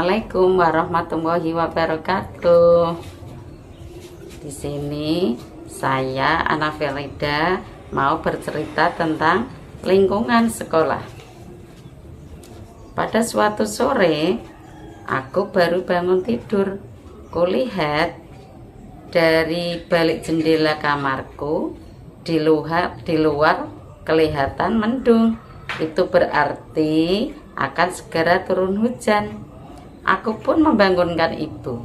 Assalamualaikum warahmatullahi wabarakatuh. Di sini saya Ana Felida mau bercerita tentang lingkungan sekolah. Pada suatu sore, aku baru bangun tidur. Kulihat dari balik jendela kamarku, di luar kelihatan mendung. Itu berarti akan segera turun hujan. Aku pun membangunkan ibu.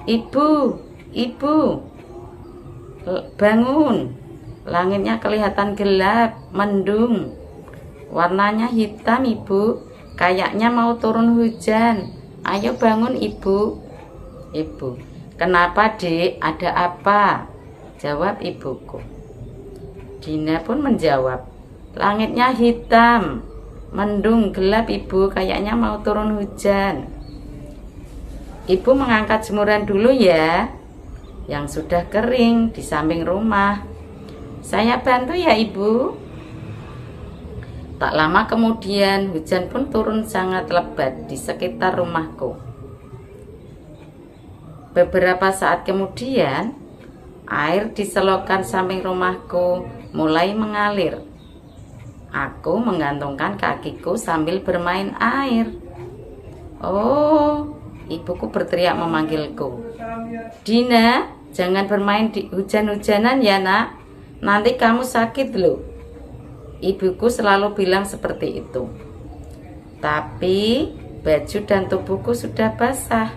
Ibu, bangun. Langitnya kelihatan gelap, mendung. Warnanya hitam, ibu. Kayaknya mau turun hujan. Ayo bangun, ibu. Ibu, kenapa, Dek? Ada apa? Jawab ibuku. Dina pun menjawab, langitnya hitam, mendung, gelap, ibu. Kayaknya mau turun hujan. Ibu mengangkat jemuran dulu ya, yang sudah kering di samping rumah. Saya bantu ya, ibu. Tak lama kemudian hujan pun turun sangat lebat di sekitar rumahku. Beberapa saat kemudian, air di selokan samping rumahku mulai mengalir. Aku menggantungkan kakiku sambil bermain air. Oh, ibuku berteriak memanggilku. Dina, jangan bermain di hujan-hujanan ya, nak. Nanti kamu sakit loh. Ibuku selalu bilang seperti itu. Tapi baju dan tubuhku sudah basah.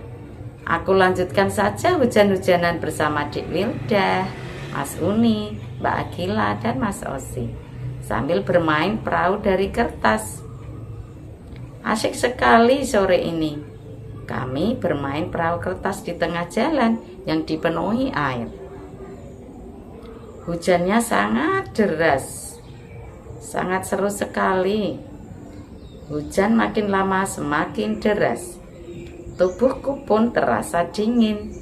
Aku lanjutkan saja hujan-hujanan bersama Dik Wilda, Mas Uni, Mbak Agila, dan Mas Osi, sambil bermain perahu dari kertas. Asyik sekali sore ini. Kami bermain perahu kertas di tengah jalan yang dipenuhi air. Hujannya sangat deras, sangat seru sekali. Hujan makin lama semakin deras. Tubuhku pun terasa dingin.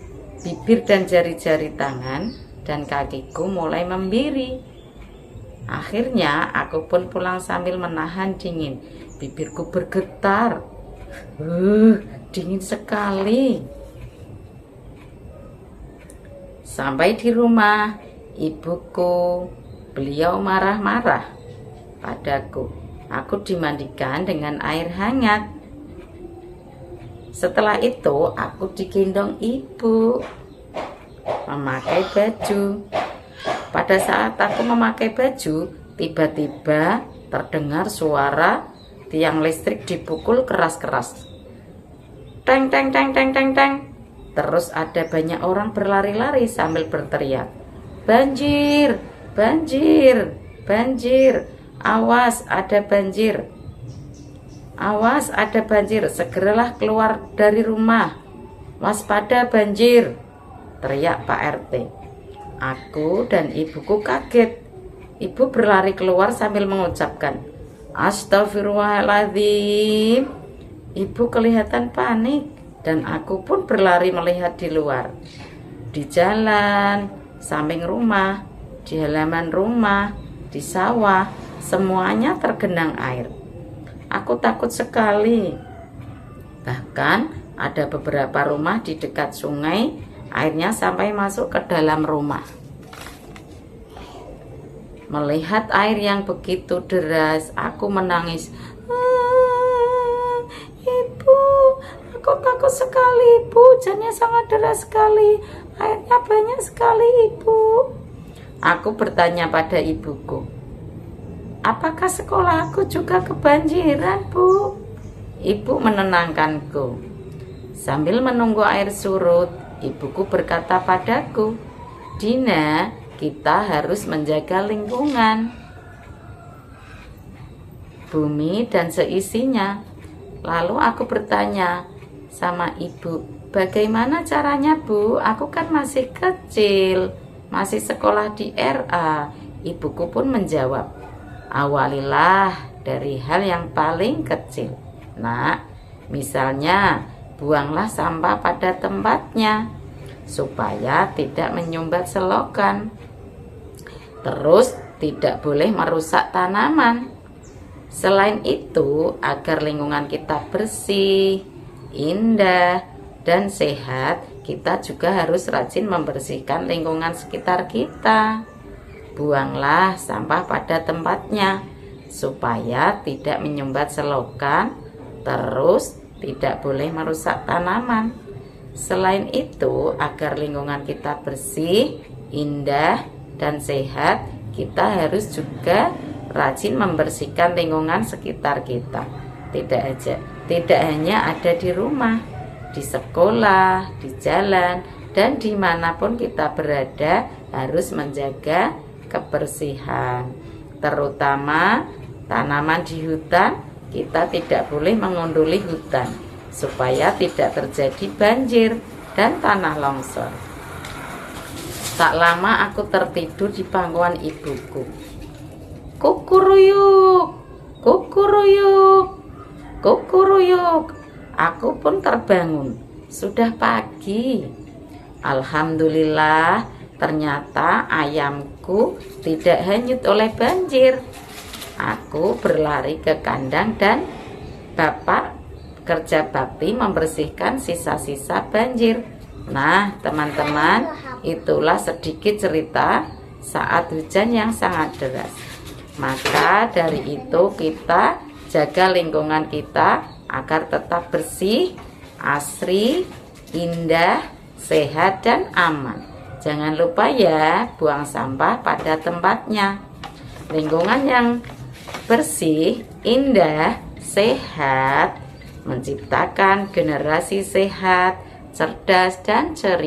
Bibir dan jari-jari tangan dan kakiku mulai membiri. Akhirnya aku pun pulang sambil menahan dingin. Bibirku bergetar. Dingin sekali. Sampai di rumah, ibuku, beliau marah-marah padaku. Aku dimandikan dengan air hangat. Setelah itu aku digendong ibu memakai baju. Pada saat aku memakai baju, tiba-tiba terdengar suara tiang listrik dipukul keras-keras. Teng teng teng teng teng teng. Terus ada banyak orang berlari-lari sambil berteriak, banjir, banjir, banjir, awas ada banjir. Awas ada banjir, segeralah keluar dari rumah. Waspada banjir, teriak Pak RT. Aku dan ibuku kaget. Ibu berlari keluar sambil mengucapkan, Astagfirullahaladzim. Ibu kelihatan panik dan aku pun berlari melihat di luar. Di jalan, samping rumah, di halaman rumah, di sawah, semuanya tergenang air. Aku takut sekali. Bahkan ada beberapa rumah di dekat sungai, airnya sampai masuk ke dalam rumah. Melihat air yang begitu deras, aku menangis. Ibu, aku takut sekali, ibu. Hujannya sangat deras sekali. Airnya banyak sekali, ibu. Aku bertanya pada ibuku, apakah sekolahku juga kebanjiran, Bu? Ibu menenangkanku. Sambil menunggu air surut, ibuku berkata padaku, Dina, kita harus menjaga lingkungan, bumi dan seisinya. Lalu aku bertanya sama ibu, bagaimana caranya, Bu? Aku kan masih kecil, masih sekolah di RA. Ibuku pun menjawab, awalilah dari hal yang paling kecil. Nak, misalnya buanglah sampah pada tempatnya supaya tidak menyumbat selokan. Terus tidak boleh merusak tanaman. Selain itu, agar lingkungan kita bersih, indah, dan sehat, kita juga harus rajin membersihkan lingkungan sekitar kita. Buanglah sampah pada tempatnya supaya tidak menyumbat selokan, terus tidak boleh merusak tanaman. Selain itu, agar lingkungan kita bersih, indah, dan sehat, kita harus juga rajin membersihkan lingkungan sekitar kita. Tidak hanya ada di rumah, di sekolah, di jalan, dan dimanapun kita berada harus menjaga kebersihan. Terutama tanaman di hutan, kita tidak boleh mengunduli hutan supaya tidak terjadi banjir dan tanah longsor. Tak lama aku tertidur di pangkuan ibuku. Kukuruyuk, kukuruyuk, kukuruyuk. Aku pun terbangun. Sudah pagi. Alhamdulillah, ternyata ayamku tidak hanyut oleh banjir. Aku berlari ke kandang dan bapak kerja bakti membersihkan sisa-sisa banjir. Nah, teman-teman, itulah sedikit cerita saat hujan yang sangat deras. Maka dari itu kita jaga lingkungan kita agar tetap bersih, asri, indah, sehat, dan aman. Jangan lupa ya, buang sampah pada tempatnya. Lingkungan yang bersih, indah, sehat menciptakan generasi sehat, cerdas, dan ceria.